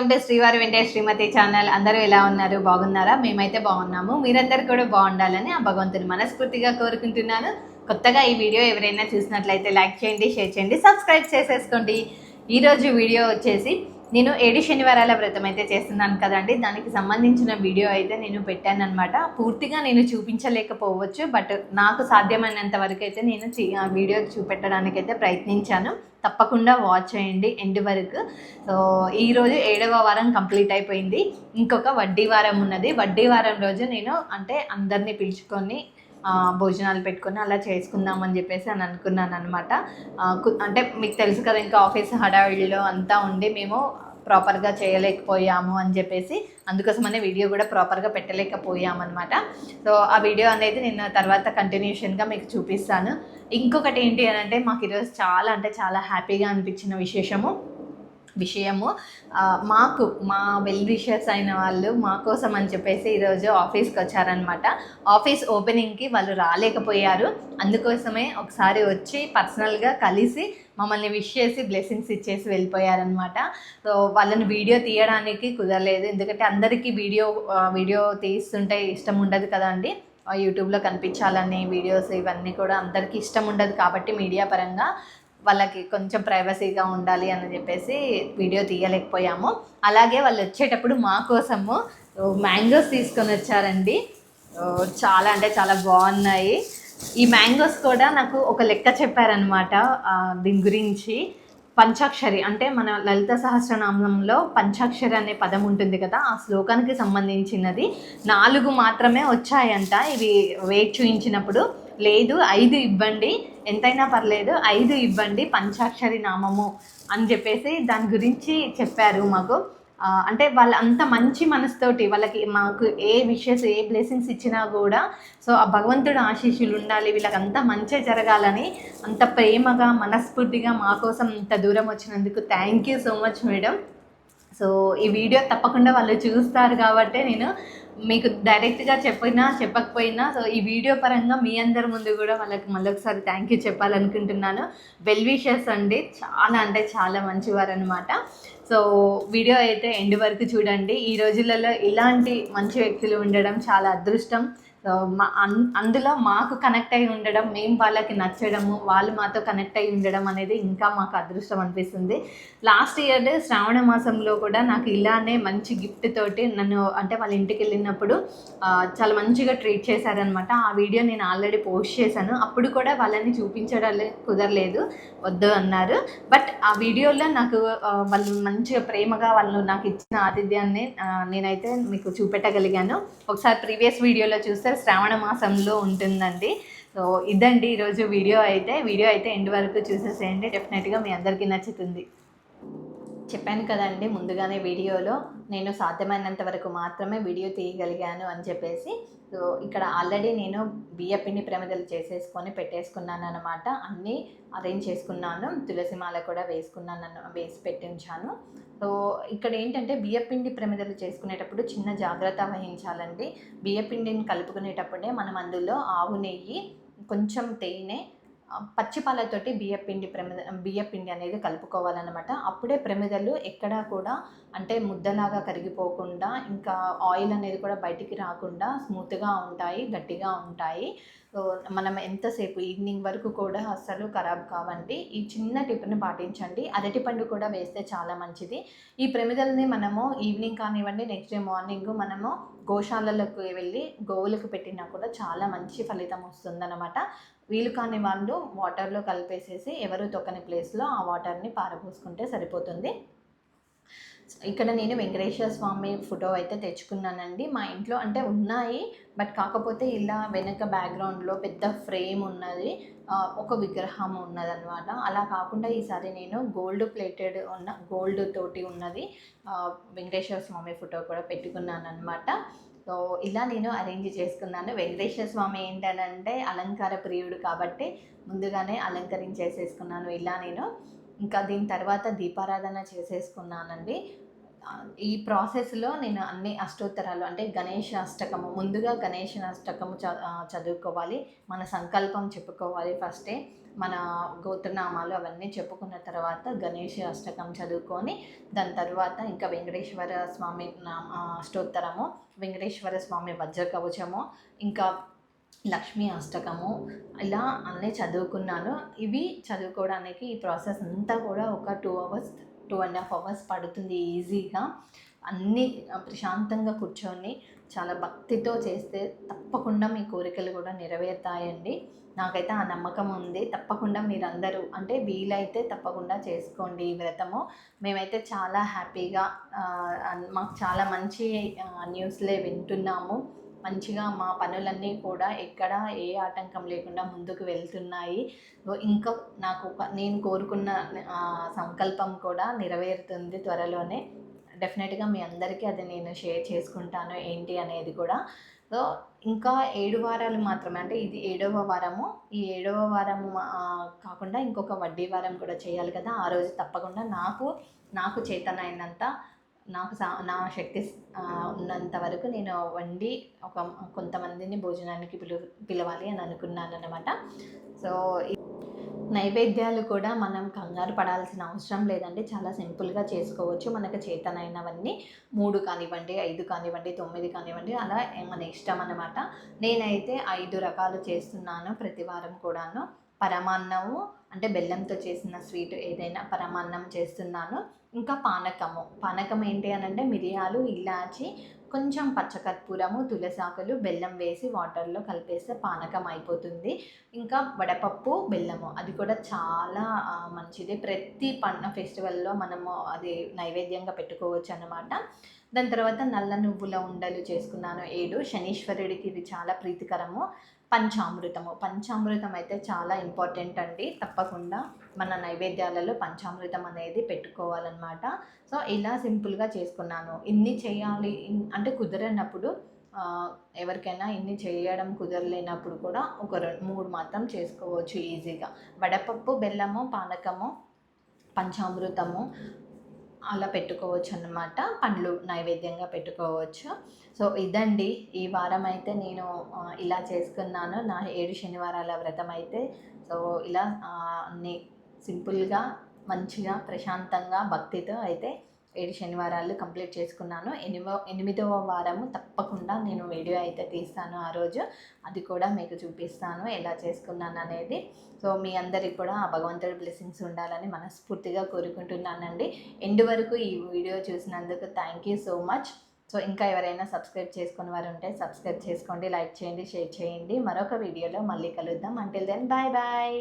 Welcome to శ్రీవారి వెంటే శ్రీమతి channel. అందరూ ఎలా ఉన్నారు? బాగున్నారా? మేమైతే బాగున్నాము. మీరందరూ కూడా బాగుండాలని ఆ భగవంతుని మనస్ఫూర్తిగా కోరుకుంటున్నాను. కొత్తగా ఈ వీడియో ఎవరైనా చూసినట్లయితే లైక్ చేయండి, షేర్ చేయండి, సబ్స్క్రైబ్ చేసేసుకోండి. ఈరోజు వీడియో వచ్చేసి నేను 7 శనివారాల వ్రతం అయితే చేస్తున్నాను కదండి, దానికి సంబంధించిన వీడియో అయితే నేను పెట్టాను అనమాట. పూర్తిగా నేను చూపించలేకపోవచ్చు, బట్ నాకు సాధ్యమైనంత వరకు అయితే నేను వీడియో చూపెట్టడానికైతే ప్రయత్నించాను. తప్పకుండా వాచ్ చేయండి ఎండ్ వరకు. సో ఈరోజు 7వ వారం కంప్లీట్ అయిపోయింది. ఇంకొక వడ్డీ వారం ఉన్నది. వడ్డీ వారం రోజు నేను అంటే అందరినీ పిలుచుకొని భోజనాలు పెట్టుకొని అలా చేసుకుందామని చెప్పేసి అని అనుకున్నాను అనమాట. అంటే మీకు తెలుసు కదా, ఇంకా ఆఫీస్ హడావిడిలో అంతా ఉండి మేము ప్రాపర్గా చేయలేకపోయాము అని చెప్పేసి అందుకోసమనే వీడియో కూడా ప్రాపర్గా పెట్టలేకపోయామన్నమాట. సో ఆ వీడియో అనేది నేను తర్వాత కంటిన్యూషన్గా మీకు చూపిస్తాను. ఇంకొకటి ఏంటి అని అంటే, మాకు ఈరోజు చాలా అంటే చాలా హ్యాపీగా అనిపించిన విషయము మాకు మా వెల్ విషర్స్ అయిన వాళ్ళు మా కోసం అని చెప్పేసి ఈరోజు ఆఫీస్కి వచ్చారనమాట. ఆఫీస్ ఓపెనింగ్కి వాళ్ళు రాలేకపోయారు, అందుకోసమే ఒకసారి వచ్చి పర్సనల్గా కలిసి మమ్మల్ని విష్ చేసి బ్లెస్సింగ్స్ ఇచ్చేసి వెళ్ళిపోయారనమాట. సో వాళ్ళని వీడియో తీయడానికి కుదరలేదు, ఎందుకంటే అందరికీ వీడియో తీస్తుంటే ఇష్టం ఉండదు కదండి. యూట్యూబ్లో కనిపించాలని వీడియోస్ ఇవన్నీ కూడా అందరికీ ఇష్టం ఉండదు, కాబట్టి మీడియా పరంగా వాళ్ళకి కొంచెం ప్రైవసీగా ఉండాలి అని చెప్పేసి వీడియో తీయలేకపోయాము. అలాగే వాళ్ళు వచ్చేటప్పుడు మా కోసము మ్యాంగోస్ తీసుకొని వచ్చారండి. చాలా అంటే చాలా బాగున్నాయి. ఈ మ్యాంగోస్ కూడా నాకు ఒక లెక్క చెప్పారనమాట దీని గురించి. పంచాక్షరి అంటే మన లలిత సహస్రనామంలో పంచాక్షరి అనే పదం ఉంటుంది కదా, ఆ శ్లోకానికి సంబంధించినది 4 మాత్రమే వచ్చాయంట. ఇవి వెయిట్ చూయించినప్పుడు లేదు 5 ఇవ్వండి, ఎంతైనా పర్లేదు 5 ఇవ్వండి పంచాక్షరి నామము అని చెప్పేసి దాని గురించి చెప్పారు మాకు. అంటే వాళ్ళు అంత మంచి మనసుతోటి మాకు ఏ విషెస్ ఏ బ్లెస్సింగ్స్ ఇచ్చినా కూడా సో ఆ భగవంతుడు ఆశీస్సులు ఉండాలి, వీళ్ళకి అంతా మంచి జరగాలని అంత ప్రేమగా మనస్ఫూర్తిగా మా కోసం ఇంత దూరం వచ్చినందుకు thank you so much madam. So ఈ వీడియో తప్పకుండా వాళ్ళు చూస్తారు కాబట్టి నేను మీకు డైరెక్ట్గా చెప్పకపోయినా సో ఈ వీడియో పరంగా మీ అందరి ముందు కూడా వాళ్ళకి మళ్ళీ ఒకసారి థ్యాంక్ యూ చెప్పాలనుకుంటున్నాను. వెల్ విషర్స్ అండి, చాలా అంటే చాలా మంచివారు అనమాట. సో వీడియో అయితే ఎండ్ వరకు చూడండి. ఈ రోజులలో ఇలాంటి మంచి వ్యక్తులు ఉండడం చాలా అదృష్టం. సో అందులో మాకు కనెక్ట్ అయి ఉండడం, మేము వాళ్ళకి నచ్చడము, వాళ్ళు మాతో కనెక్ట్ అయి ఉండడం అనేది ఇంకా మాకు అదృష్టం అనిపిస్తుంది. లాస్ట్ ఇయర్ శ్రావణ మాసంలో కూడా నాకు ఇలానే మంచి గిఫ్ట్ తోటి నన్ను అంటే వాళ్ళ ఇంటికి వెళ్ళినప్పుడు చాలా మంచిగా ట్రీట్ చేశారనమాట. ఆ వీడియో నేను ఆల్రెడీ పోస్ట్ చేశాను. అప్పుడు కూడా వాళ్ళని చూపించడం కుదరలేదు, వద్దు అన్నారు. బట్ ఆ వీడియోలో నాకు వాళ్ళు మంచిగా ప్రేమగా వాళ్ళు నాకు ఇచ్చిన ఆతిథ్యాన్ని నేనైతే మీకు చూపెట్టగలిగాను. ఒకసారి ప్రీవియస్ వీడియోలో చూస్తే శ్రావణ మాసంలో ఉంటుందండి. సో ఇదండి ఈరోజు వీడియో అయితే ఎండ్ వరకు చూసేసేయండి, డెఫినెట్గా మీ అందరికీ నచ్చుతుంది. చెప్పాను కదండి ముందుగానే వీడియోలో, నేను సాధ్యమైనంత వరకు మాత్రమే వీడియో తీయగలిగాను అని చెప్పేసి. సో ఇక్కడ ఆల్రెడీ నేను బియ్యపిండి ప్రమిదలు చేసేసుకొని పెట్టేసుకున్నాను అనమాట. అన్నీ అరేంజ్ చేసుకున్నాను, తులసిమాల కూడా వేసి పెట్టించాను. సో ఇక్కడ ఏంటంటే బియ్యపిండి ప్రమిదలు చేసుకునేటప్పుడు చిన్న జాగ్రత్త వహించాలండి. బియ్యపిండిని కలుపుకునేటప్పుడే మనం అందులో ఆవు నెయ్యి, కొంచెం తేనె, పచ్చిపాలతోటి బియ్యపిండి అనేది కలుపుకోవాలన్నమాట. అప్పుడే ప్రమిదలు ఎక్కడా కూడా అంటే ముద్దలాగా కరిగిపోకుండా, ఇంకా ఆయిల్ అనేది కూడా బయటికి రాకుండా స్మూత్గా ఉంటాయి, గట్టిగా ఉంటాయి. సో మనం ఎంతసేపు ఈవినింగ్ వరకు కూడా అస్సలు ఖరాబ్ కావండి. ఈ చిన్న టిప్ని పాటించండి. అరటిపండు కూడా వేస్తే చాలా మంచిది. ఈ ప్రమిదల్ని మనము ఈవినింగ్ కానివ్వండి, నెక్స్ట్ డే మార్నింగ్ మనము గోశాలలకు వెళ్ళి గోవులకు పెట్టినా కూడా చాలా మంచి ఫలితం వస్తుందన్నమాట. వీలు కాని వాళ్ళు వాటర్లో కలిపేసేసి ఎవరు తొక్కని ప్లేస్లో ఆ వాటర్ని పారబోసుకుంటే సరిపోతుంది. ఇక్కడ నేను వెంకటేశ్వర స్వామి ఫోటో అయితే తెచ్చుకున్నానండి. మా ఇంట్లో అంటే ఉన్నాయి, బట్ కాకపోతే ఇలా వెనక బ్యాక్గ్రౌండ్లో పెద్ద ఫ్రేమ్ ఉన్నది, ఒక విగ్రహం ఉన్నదన్నమాట. అలా కాకుండా ఈసారి నేను గోల్డ్ తోటి ఉన్నది వెంకటేశ్వర స్వామి ఫోటో కూడా పెట్టుకున్నాను అనమాట. సో ఇలా నేను అరేంజ్ చేసుకున్నాను. వెంకటేశ్వర స్వామి ఏంటనంటే అలంకార ప్రియుడు కాబట్టి ముందుగానే అలంకరించేసేసుకున్నాను ఇలా నేను. ఇంకా దీని తర్వాత దీపారాధన చేసేసుకున్నానండి. ఈ ప్రాసెస్‌లో నేను అన్ని అష్టోత్తరాలు అంటే గణేష అష్టకము ముందుగా గణేష అష్టకము చదువుకోవాలి. మన సంకల్పం చెప్పుకోవాలి ఫస్టే. మన గోత్రనామాలు అవన్నీ చెప్పుకున్న తర్వాత గణేష అష్టకం చదువుకొని దాని తర్వాత ఇంకా వెంకటేశ్వర స్వామి అష్టోత్తరము, వెంకటేశ్వర స్వామి వజ్ర కవచము, ఇంకా లక్ష్మీ అష్టకము ఇలా అన్నీ చదువుకున్నాను. ఇవి చదువుకోవడానికి ఈ ప్రాసెస్ అంతా కూడా ఒక 2 అవర్స్ 2.5 అవర్స్ పడుతుంది ఈజీగా. అన్నీ ప్రశాంతంగా కూర్చొని చాలా భక్తితో చేస్తే తప్పకుండా మీ కోరికలు కూడా నెరవేరుతాయండి. నాకైతే ఆ నమ్మకం ఉంది. తప్పకుండా మీరందరూ అంటే వీలైతే తప్పకుండా చేసుకోండి ఈ వ్రతము. మేమైతే చాలా హ్యాపీగా మాకు చాలా మంచి న్యూస్లే వింటున్నాము. మంచిగా మా పనులన్నీ కూడా ఎక్కడ ఏ ఆటంకం లేకుండా ముందుకు వెళ్తున్నాయి. ఇంకా నేను కోరుకున్న సంకల్పం కూడా నెరవేరుతుంది త్వరలోనే. డెఫినెట్గా మీ అందరికీ అది నేను షేర్ చేసుకుంటాను ఏంటి అనేది కూడా. సో ఇంకా 7 వారాలు మాత్రమే, అంటే ఇది 7వ వారము. ఈ 7వ వారము కాకుండా ఇంకొక వడ్డీ వారం కూడా చేయాలి కదా. ఆ రోజు తప్పకుండా నాకు చేతనైనంత నా శక్తి ఉన్నంత వరకు నేను వండి కొంతమందిని భోజనానికి పిలవాలి అని అనుకున్నాను అన్నమాట. సో నైవేద్యాలు కూడా మనం కంగారు పడాల్సిన అవసరం లేదండి. చాలా సింపుల్గా చేసుకోవచ్చు. మనకు చేతనైనవన్నీ 3 కానివ్వండి, 5 కానివ్వండి, 9 కానివ్వండి, అలా మన ఇష్టం అన్నమాట. నేనైతే 5 రకాలు చేస్తున్నాను ప్రతి వారం కూడాను. పరమాన్నము అంటే బెల్లంతో చేసిన స్వీట్ ఏదైనా పరమాన్నం చేస్తున్నాను. ఇంకా పానకం ఏంటి అని అంటే మిరియాలు, ఇలాచి, కొంచెం పచ్చకర్పూరము, తులసాకులు, బెల్లం వేసి వాటర్లో కలిపేస్తే పానకం అయిపోతుంది. ఇంకా వడపప్పు, బెల్లము అది కూడా చాలా మంచిది. ప్రతి ఫెస్టివల్లో మనము అది నైవేద్యంగా పెట్టుకోవచ్చు అన్నమాట. దాని తర్వాత నల్ల నువ్వుల ఉండలు చేసుకున్నాను 7. శనీశ్వరుడికి ఇది చాలా ప్రీతికరము. పంచామృతం అయితే చాలా ఇంపార్టెంట్ అండి. తప్పకుండా మన నైవేద్యాలలో పంచామృతం అనేది పెట్టుకోవాలన్నమాట. సో ఇలా సింపుల్గా చేసుకున్నాను. ఇన్ని చేయాలి అంటే కుదరనప్పుడు, ఎవరికైనా ఇన్ని చేయడం కుదరలేనప్పుడు కూడా ఒక 3 మాత్రం చేసుకోవచ్చు ఈజీగా. వడపప్పు, బెల్లము, పానకము, పంచామృతము అలా పెట్టుకోవచ్చు అన్నమాట. పండ్లు నైవేద్యంగా పెట్టుకోవచ్చు. సో ఇదండి ఈ వారం అయితే నేను ఇలా చేసుకున్నాను నా 7 శనివారాల వ్రతం అయితే. సో ఇలా అన్నీ సింపుల్గా మంచిగా ప్రశాంతంగా భక్తితో అయితే 7 శనివారాలు కంప్లీట్ చేసుకున్నాను. 8వ వారము తప్పకుండా నేను వీడియో అయితే తీస్తాను ఆ రోజు. అది కూడా మీకు చూపిస్తాను ఎలా చేసుకున్నాను అనేది. సో మీ అందరికి కూడా ఆ భగవంతుడి బ్లెస్సింగ్స్ ఉండాలని మనస్ఫూర్తిగా కోరుకుంటున్నానండి. ఎండ్ వరకు ఈ వీడియో చూసినందుకు thank you so much. So ఇంకా ఎవరైనా సబ్స్క్రైబ్ చేసుకుని వారు ఉంటే సబ్స్క్రైబ్ చేసుకోండి, లైక్ చేయండి, షేర్ చేయండి. మరొక వీడియోలో మళ్ళీ కలుద్దాం. Until then bye bye.